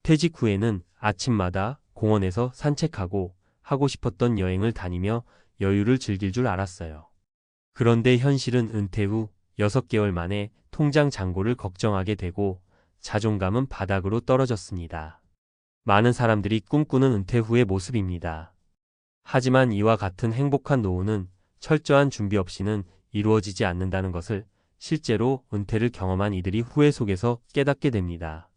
퇴직 후에는 아침마다 공원에서 산책하고 하고 싶었던 여행을 다니며 여유를 즐길 줄 알았어요. 그런데 현실은 은퇴 후 6개월 만에 통장 잔고를 걱정하게 되고 자존감은 바닥으로 떨어졌습니다. 많은 사람들이 꿈꾸는 은퇴 후의 모습입니다. 하지만 이와 같은 행복한 노후는 철저한 준비 없이는 이루어지지 않는다는 것을 실제로 은퇴를 경험한 이들이 후회 속에서 깨닫게 됩니다.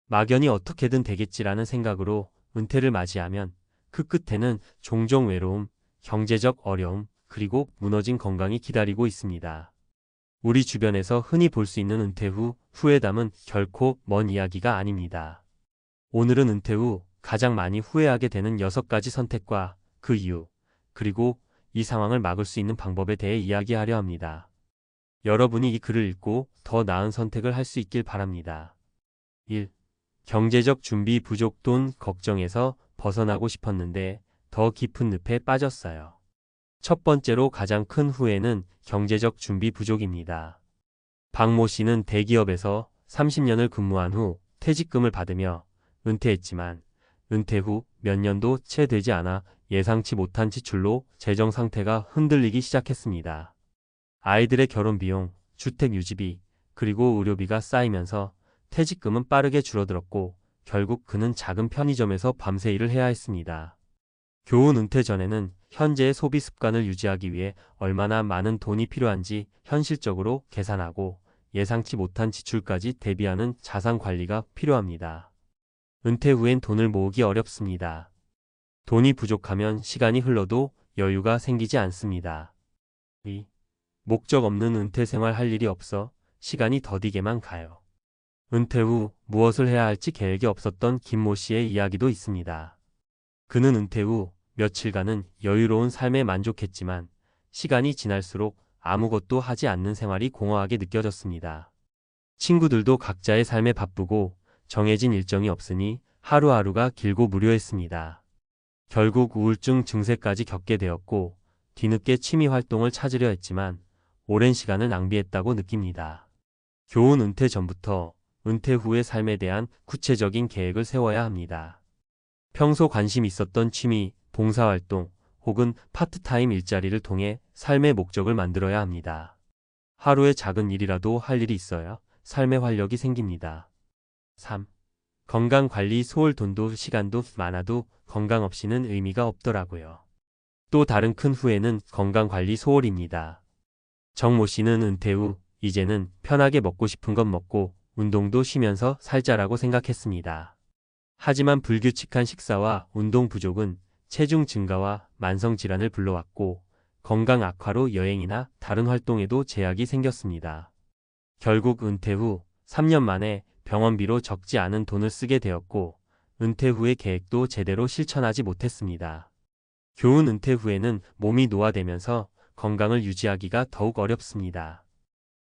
막연히 어떻게든 되겠지라는 생각으로 은퇴를 맞이하면 그 끝에는 종종 외로움, 경제적 어려움, 그리고 무너진 건강이 기다리고 있습니다. 우리 주변에서 흔히 볼 수 있는 은퇴 후 후회담은 결코 먼 이야기가 아닙니다. 오늘은 은퇴 후 가장 많이 후회하게 되는 6가지 선택과 그 이유, 그리고 이 상황을 막을 수 있는 방법에 대해 이야기하려 합니다. 여러분이 이 글을 읽고 더 나은 선택을 할 수 있길 바랍니다. 1. 경제적 준비 부족. 돈 걱정에서 벗어나고 싶었는데 더 깊은 늪에 빠졌어요. 첫 번째로 가장 큰 후회는 경제적 준비 부족입니다. 박모 씨는 대기업에서 30년을 근무한 후 퇴직금을 받으며 은퇴했지만 은퇴 후 몇 년도 채 되지 않아 예상치 못한 지출로 재정 상태가 흔들리기 시작했습니다. 아이들의 결혼 비용, 주택 유지비, 그리고 의료비가 쌓이면서 퇴직금은 빠르게 줄어들었고 결국 그는 작은 편의점에서 밤새 일을 해야 했습니다. 교훈. 은퇴 전에는 현재의 소비 습관을 유지하기 위해 얼마나 많은 돈이 필요한지 현실적으로 계산하고 예상치 못한 지출까지 대비하는 자산 관리가 필요합니다. 은퇴 후엔 돈을 모으기 어렵습니다. 돈이 부족하면 시간이 흘러도 여유가 생기지 않습니다. 2. 목적 없는 은퇴 생활. 할 일이 없어 시간이 더디게만 가요. 은퇴 후 무엇을 해야 할지 계획이 없었던 김모 씨의 이야기도 있습니다. 그는 은퇴 후 며칠간은 여유로운 삶에 만족했지만 시간이 지날수록 아무것도 하지 않는 생활이 공허하게 느껴졌습니다. 친구들도 각자의 삶에 바쁘고 정해진 일정이 없으니 하루하루가 길고 무료했습니다. 결국 우울증 증세까지 겪게 되었고 뒤늦게 취미 활동을 찾으려 했지만 오랜 시간을 낭비했다고 느낍니다. 교훈. 은퇴 전부터 은퇴 후의 삶에 대한 구체적인 계획을 세워야 합니다. 평소 관심 있었던 취미, 봉사활동 혹은 파트타임 일자리를 통해 삶의 목적을 만들어야 합니다. 하루에 작은 일이라도 할 일이 있어야 삶의 활력이 생깁니다. 3. 건강관리 소홀. 돈도 시간도 많아도 건강 없이는 의미가 없더라고요. 또 다른 큰 후회는 건강관리 소홀입니다. 정모 씨는 은퇴 후 이제는 편하게 먹고 싶은 것 먹고 운동도 쉬면서 살자라고 생각했습니다. 하지만 불규칙한 식사와 운동 부족은 체중 증가와 만성질환을 불러왔고 건강 악화로 여행이나 다른 활동에도 제약이 생겼습니다. 결국 은퇴 후 3년 만에 병원비로 적지 않은 돈을 쓰게 되었고 은퇴 후의 계획도 제대로 실천하지 못했습니다. 교훈. 은퇴 후에는 몸이 노화되면서 건강을 유지하기가 더욱 어렵습니다.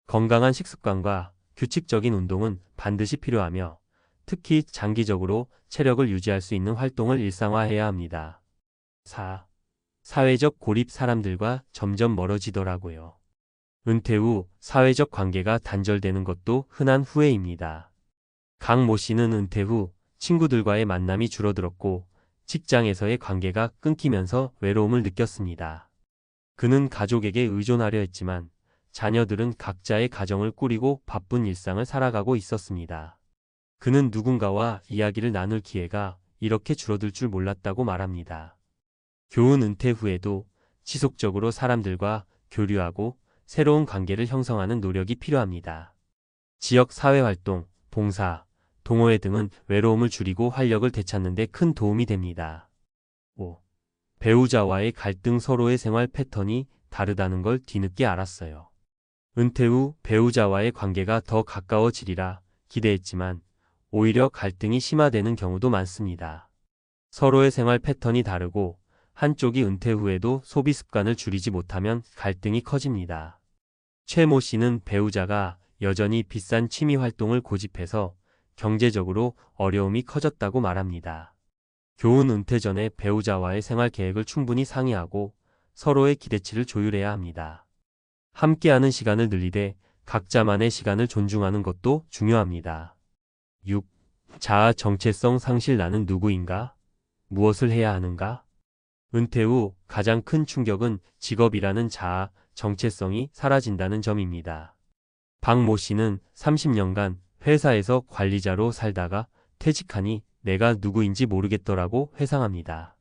건강한 식습관과 규칙적인 운동은 반드시 필요하며 특히 장기적으로 체력을 유지할 수 있는 활동을 일상화해야 합니다. 4. 사회적 고립. 사람들과 점점 멀어지더라고요. 은퇴 후 사회적 관계가 단절되는 것도 흔한 후회입니다. 강모 씨는 은퇴 후 친구들과의 만남이 줄어들었고 직장에서의 관계가 끊기면서 외로움을 느꼈습니다. 그는 가족에게 의존하려 했지만 자녀들은 각자의 가정을 꾸리고 바쁜 일상을 살아가고 있었습니다. 그는 누군가와 이야기를 나눌 기회가 이렇게 줄어들 줄 몰랐다고 말합니다. 교훈. 은퇴 후에도 지속적으로 사람들과 교류하고 새로운 관계를 형성하는 노력이 필요합니다. 지역 사회활동, 봉사, 동호회 등은 외로움을 줄이고 활력을 되찾는 데 큰 도움이 됩니다. 5. 배우자와의 갈등. 서로의 생활 패턴이 다르다는 걸 뒤늦게 알았어요. 은퇴 후 배우자와의 관계가 더 가까워지리라 기대했지만 오히려 갈등이 심화되는 경우도 많습니다. 서로의 생활 패턴이 다르고 한쪽이 은퇴 후에도 소비 습관을 줄이지 못하면 갈등이 커집니다. 최모 씨는 배우자가 여전히 비싼 취미 활동을 고집해서 경제적으로 어려움이 커졌다고 말합니다. 교훈. 은퇴 전에 배우자와의 생활 계획을 충분히 상의하고 서로의 기대치를 조율해야 합니다. 함께하는 시간을 늘리되 각자만의 시간을 존중하는 것도 중요합니다. 6. 자아 정체성 상실 나는 누구인가? 무엇을 해야 하는가? 은퇴 후 가장 큰 충격은 직업이라는 자아 정체성이 사라진다는 점입니다. 박모 씨는 30년간 회사에서 관리자로 살다가 퇴직하니 내가 누구인지 모르겠더라고 회상합니다.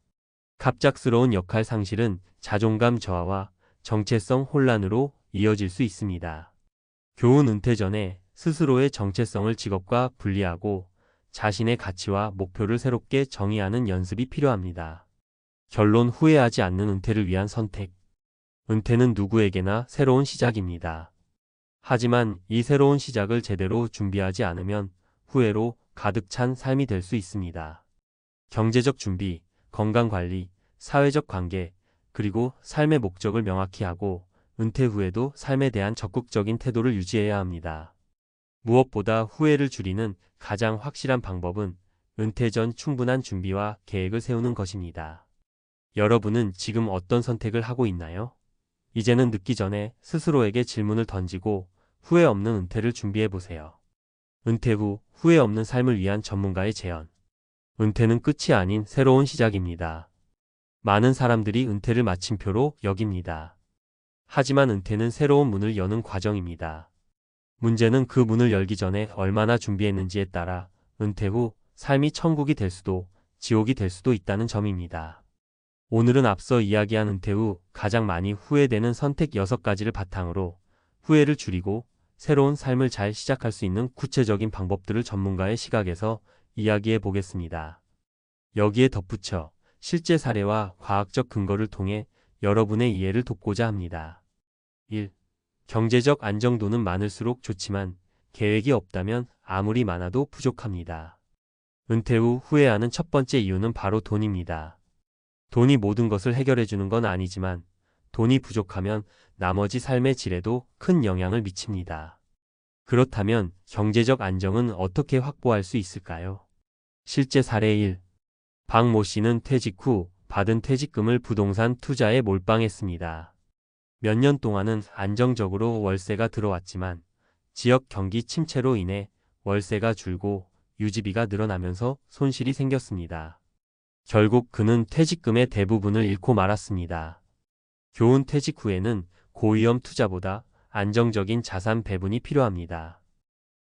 갑작스러운 역할 상실은 자존감 저하와 정체성 혼란으로 이어질 수 있습니다. 교훈 은퇴 전에 스스로의 정체성을 직업과 분리하고 자신의 가치와 목표를 새롭게 정의하는 연습이 필요합니다. 결론 후회하지 않는 은퇴를 위한 선택. 은퇴는 누구에게나 새로운 시작입니다. 하지만 이 새로운 시작을 제대로 준비하지 않으면 후회로 가득 찬 삶이 될 수 있습니다. 경제적 준비, 건강관리, 사회적 관계, 그리고 삶의 목적을 명확히 하고 은퇴 후에도 삶에 대한 적극적인 태도를 유지해야 합니다. 무엇보다 후회를 줄이는 가장 확실한 방법은 은퇴 전 충분한 준비와 계획을 세우는 것입니다. 여러분은 지금 어떤 선택을 하고 있나요? 이제는 늦기 전에 스스로에게 질문을 던지고 후회 없는 은퇴를 준비해 보세요. 은퇴 후 후회 없는 삶을 위한 전문가의 제언. 은퇴는 끝이 아닌 새로운 시작입니다. 많은 사람들이 은퇴를 마침표로 여깁니다. 하지만 은퇴는 새로운 문을 여는 과정입니다. 문제는 그 문을 열기 전에 얼마나 준비했는지에 따라 은퇴 후 삶이 천국이 될 수도 지옥이 될 수도 있다는 점입니다. 오늘은 앞서 이야기한 은퇴 후 가장 많이 후회되는 선택 6가지를 바탕으로 후회를 줄이고 새로운 삶을 잘 시작할 수 있는 구체적인 방법들을 전문가의 시각에서 이야기해 보겠습니다. 여기에 덧붙여 실제 사례와 과학적 근거를 통해 여러분의 이해를 돕고자 합니다. 1. 경제적 안정도는 많을수록 좋지만 계획이 없다면 아무리 많아도 부족합니다. 은퇴 후 후회하는 첫 번째 이유는 바로 돈입니다. 돈이 모든 것을 해결해 주는 건 아니지만 돈이 부족하면 나머지 삶의 질에도 큰 영향을 미칩니다. 그렇다면 경제적 안정은 어떻게 확보할 수 있을까요? 실제 사례 1. 박모 씨는 퇴직 후 받은 퇴직금을 부동산 투자에 몰빵했습니다. 몇 년 동안은 안정적으로 월세가 들어왔지만 지역 경기 침체로 인해 월세가 줄고 유지비가 늘어나면서 손실이 생겼습니다. 결국 그는 퇴직금의 대부분을 잃고 말았습니다. 교훈 퇴직 후에는 고위험 투자보다 안정적인 자산 배분이 필요합니다.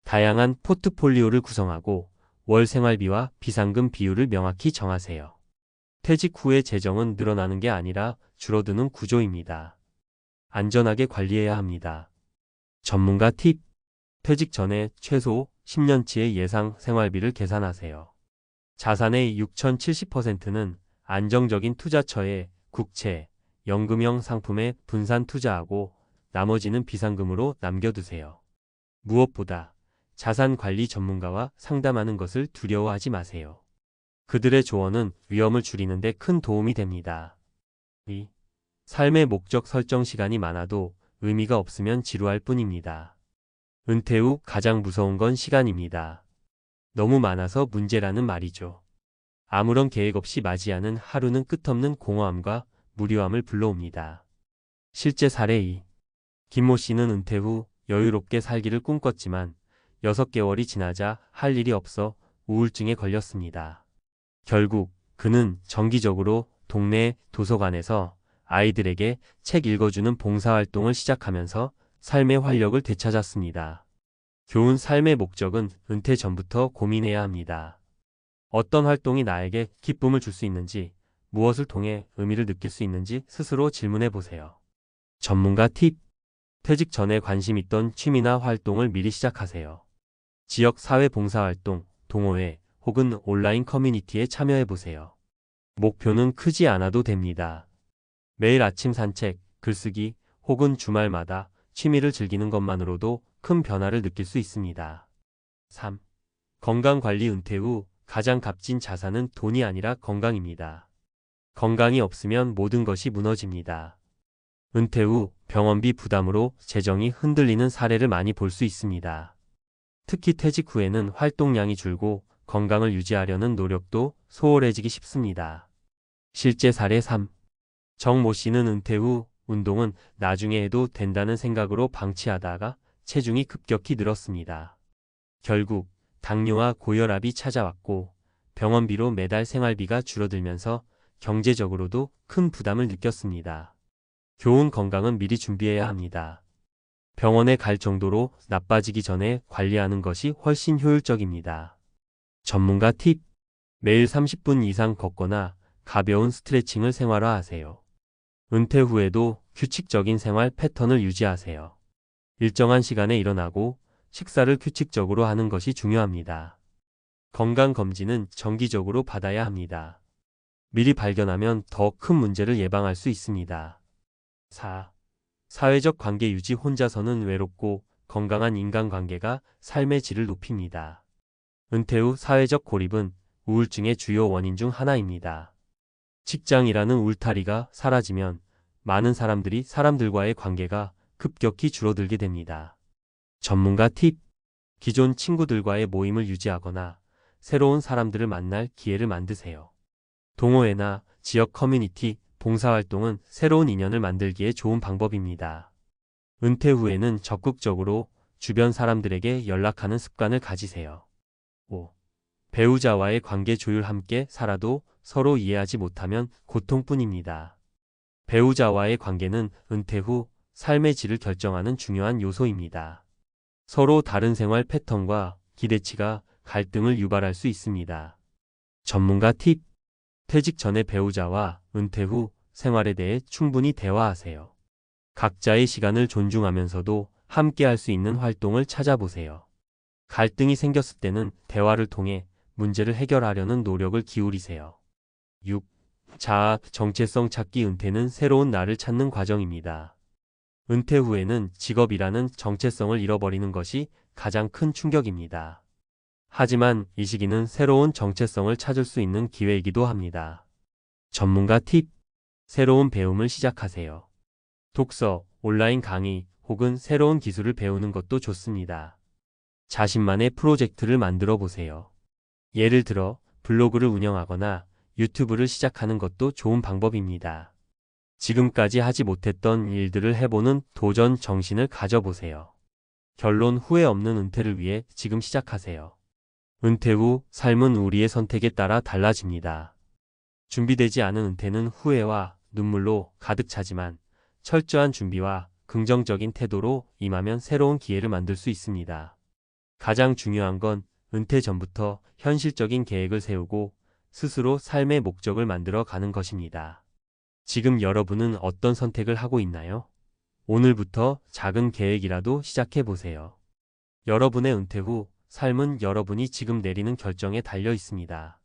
다양한 포트폴리오를 구성하고 월 생활비와 비상금 비율을 명확히 정하세요. 퇴직 후의 재정은 늘어나는 게 아니라 줄어드는 구조입니다. 안전하게 관리해야 합니다. 전문가 팁. 퇴직 전에 최소 10년치의 예상 생활비를 계산하세요. 자산의 6,070%는 안정적인 투자처에 국채, 연금형 상품에 분산 투자하고 나머지는 비상금으로 남겨두세요. 무엇보다 자산 관리 전문가와 상담하는 것을 두려워하지 마세요. 그들의 조언은 위험을 줄이는 데 큰 도움이 됩니다. 2. 삶의 목적 설정 시간이 많아도 의미가 없으면 지루할 뿐입니다. 은퇴 후 가장 무서운 건 시간입니다. 너무 많아서 문제라는 말이죠. 아무런 계획 없이 맞이하는 하루는 끝없는 공허함과 무료함을 불러옵니다. 실제 사례 2. 김모 씨는 은퇴 후 여유롭게 살기를 꿈꿨지만 6개월이 지나자 할 일이 없어 우울증에 걸렸습니다. 결국 그는 정기적으로 동네 도서관에서 아이들에게 책 읽어주는 봉사활동을 시작하면서 삶의 활력을 되찾았습니다. 교훈 삶의 목적은 은퇴 전부터 고민해야 합니다. 어떤 활동이 나에게 기쁨을 줄 수 있는지, 무엇을 통해 의미를 느낄 수 있는지 스스로 질문해 보세요. 전문가 팁. 퇴직 전에 관심 있던 취미나 활동을 미리 시작하세요. 지역 사회 봉사활동, 동호회 혹은 온라인 커뮤니티에 참여해 보세요. 목표는 크지 않아도 됩니다. 매일 아침 산책, 글쓰기 혹은 주말마다 취미를 즐기는 것만으로도 큰 변화를 느낄 수 있습니다. 3. 건강관리. 은퇴 후 가장 값진 자산은 돈이 아니라 건강입니다. 건강이 없으면 모든 것이 무너집니다. 은퇴 후 병원비 부담으로 재정이 흔들리는 사례를 많이 볼 수 있습니다. 특히 퇴직 후에는 활동량이 줄고 건강을 유지하려는 노력도 소홀해지기 쉽습니다. 실제 사례 3. 정모 씨는 은퇴 후 운동은 나중에 해도 된다는 생각으로 방치하다가 체중이 급격히 늘었습니다. 결국 당뇨와 고혈압이 찾아왔고 병원비로 매달 생활비가 줄어들면서 경제적으로도 큰 부담을 느꼈습니다. 좋은 건강은 미리 준비해야 합니다. 병원에 갈 정도로 나빠지기 전에 관리하는 것이 훨씬 효율적입니다. 전문가 팁. 매일 30분 이상 걷거나 가벼운 스트레칭을 생활화하세요. 은퇴 후에도 규칙적인 생활 패턴을 유지하세요. 일정한 시간에 일어나고 식사를 규칙적으로 하는 것이 중요합니다. 건강검진은 정기적으로 받아야 합니다. 미리 발견하면 더 큰 문제를 예방할 수 있습니다. 4. 사회적 관계 유지. 혼자서는 외롭고 건강한 인간관계가 삶의 질을 높입니다. 은퇴 후 사회적 고립은 우울증의 주요 원인 중 하나입니다. 직장이라는 울타리가 사라지면 많은 사람들이 사람들과의 관계가 급격히 줄어들게 됩니다. 전문가 팁. 기존 친구들과의 모임을 유지하거나 새로운 사람들을 만날 기회를 만드세요. 동호회나 지역 커뮤니티, 봉사활동은 새로운 인연을 만들기에 좋은 방법입니다. 은퇴 후에는 적극적으로 주변 사람들에게 연락하는 습관을 가지세요. 5. 배우자와의 관계 조율. 함께 살아도 서로 이해하지 못하면 고통뿐입니다. 배우자와의 관계는 은퇴 후 삶의 질을 결정하는 중요한 요소입니다. 서로 다른 생활 패턴과 기대치가 갈등을 유발할 수 있습니다. 전문가 팁. 퇴직 전에 배우자와 은퇴 후 생활에 대해 충분히 대화하세요. 각자의 시간을 존중하면서도 함께 할 수 있는 활동을 찾아보세요. 갈등이 생겼을 때는 대화를 통해 문제를 해결하려는 노력을 기울이세요. 6. 자아, 정체성 찾기. 은퇴는 새로운 나를 찾는 과정입니다. 은퇴 후에는 직업이라는 정체성을 잃어버리는 것이 가장 큰 충격입니다. 하지만 이 시기는 새로운 정체성을 찾을 수 있는 기회이기도 합니다. 전문가 팁. 새로운 배움을 시작하세요. 독서, 온라인 강의 혹은 새로운 기술을 배우는 것도 좋습니다. 자신만의 프로젝트를 만들어 보세요. 예를 들어 블로그를 운영하거나 유튜브를 시작하는 것도 좋은 방법입니다. 지금까지 하지 못했던 일들을 해보는 도전 정신을 가져보세요. 결론. 후회 없는 은퇴를 위해 지금 시작하세요. 은퇴 후 삶은 우리의 선택에 따라 달라집니다. 준비되지 않은 은퇴는 후회와 눈물로 가득 차지만 철저한 준비와 긍정적인 태도로 임하면 새로운 기회를 만들 수 있습니다. 가장 중요한 건 은퇴 전부터 현실적인 계획을 세우고 스스로 삶의 목적을 만들어 가는 것입니다. 지금 여러분은 어떤 선택을 하고 있나요? 오늘부터 작은 계획이라도 시작해 보세요. 여러분의 은퇴 후 삶은 여러분이 지금 내리는 결정에 달려 있습니다.